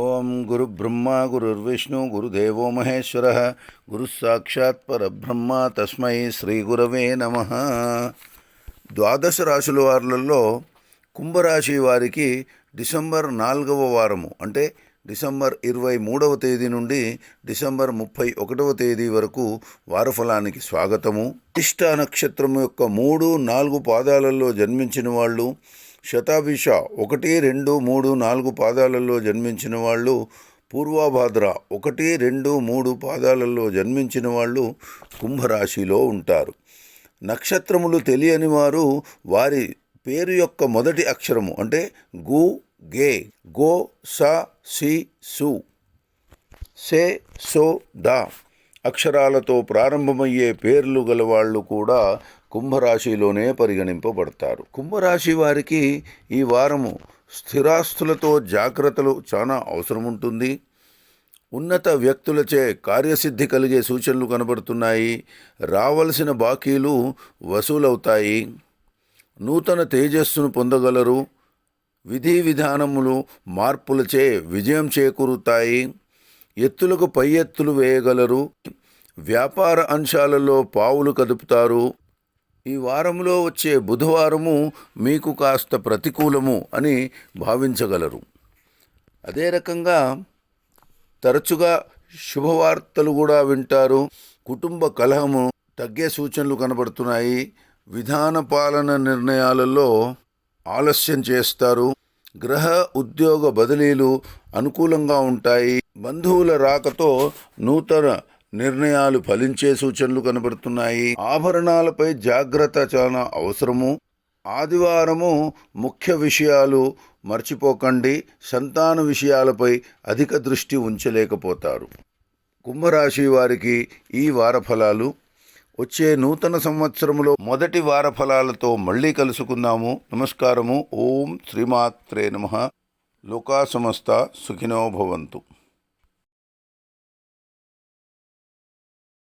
ఓం గురుబ్రహ్మ గురుర్విష్ణు గురుదేవో మహేశ్వర గురుస్సాక్షాత్ పరబ్రహ్మ తస్మై శ్రీ గురవే నమః. ద్వాదశ రాశుల వారులలో కుంభరాశి వారికి డిసెంబర్ 4వ వారము అంటే డిసెంబర్ 23వ తేదీ నుండి డిసెంబర్ 31వ తేదీ వరకు వారఫలానికి స్వాగతము. ఇష్ట నక్షత్రం యొక్క 3, 4 పాదాలలో జన్మించిన వాళ్ళు, శతాభిష 1, 2, 3, 4 పాదాలలో జన్మించిన వాళ్ళు, పూర్వభాద్ర 1, 2, 3 పాదాలలో జన్మించిన వాళ్ళు కుంభరాశిలో ఉంటారు. నక్షత్రములు తెలియని వారు వారి పేరు యొక్క మొదటి అక్షరము అంటే గు, గే, గో, స, సి, సు, సే, సో, డా అక్షరాలతో ప్రారంభమయ్యే పేర్లు గలవాళ్ళు కూడా కుంభరాశిలోనే పరిగణింపబడతారు. కుంభరాశి వారికి ఈ వారము స్థిరాస్తులతో జాగ్రత్తలు చాలా అవసరం ఉంటుంది. ఉన్నత వ్యక్తులచే కార్యసిద్ధి కలిగే సూచనలు కనబడుతున్నాయి. రావలసిన బాకీలు వసూలవుతాయి. నూతన తేజస్సును పొందగలరు. విధి విధానములు మార్పులచే విజయం చేకూరుతాయి. ఎత్తులకు పై ఎత్తులు వేయగలరు. వ్యాపార అంశాలలో పావులు కదుపుతారు. ఈ వారంలో వచ్చే బుధవారము మీకు కాస్త ప్రతికూలము అని భావించగలరు. అదే రకంగా తరచుగా శుభవార్తలు కూడా వింటారు. కుటుంబ కలహము తగ్గే సూచనలు కనబడుతున్నాయి. విధాన పాలన నిర్ణయాలలో ఆలస్యం చేస్తారు. గ్రహ ఉద్యోగ బదిలీలు అనుకూలంగా ఉంటాయి. బంధువుల రాకతో నూతన నిర్ణయాలు ఫలించే సూచనలు కనబడుతున్నాయి. ఆభరణాలపై జాగ్రత్త చాలా అవసరము. ఆదివారము ముఖ్య విషయాలు మర్చిపోకండి. సంతాన విషయాలపై అధిక దృష్టి ఉంచలేకపోతారు. కుంభరాశి వారికి ఈ వారఫలాలు. వచ్చే నూతన సంవత్సరంలో మొదటి వారఫలాలతో మళ్ళీ కలుసుకుందాము. నమస్కారము. ఓం శ్రీమాత్రే నమః. లోకా సమస్త సుఖినో భవంతు.